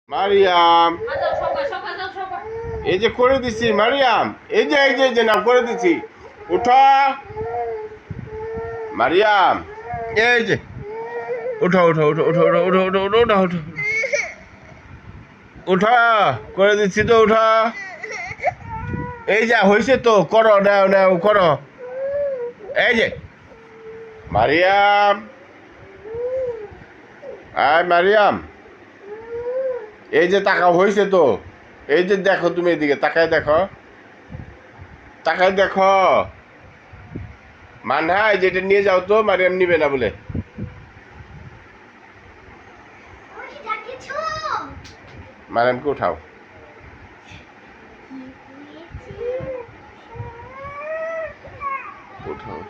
মারিয়াম, এই যে করে দিছি মারিয়াম, এই যে নাও করে দিছি। উঠো মারিয়াম, এই যে উঠো উঠো উঠো উঠো উঠো উঠো উঠো উঠো উঠো উঠো উঠো, করে দিচ্ছি তো, উঠো। এই যা হয়েছে তো, করো, নাও নাও করো। এই যে মারিয়াম, আয় মারিয়াম, এই যে তাকাও, হয়েছে তো। এই যে দেখো, তুমি এদিকে তাকায় দেখো, তাকায় দেখো। মানহাই, যেটা নিয়ে যাও তো, মারিয়াম নিবে না বলে। মারিয়ামকে উঠাও। উঠাও।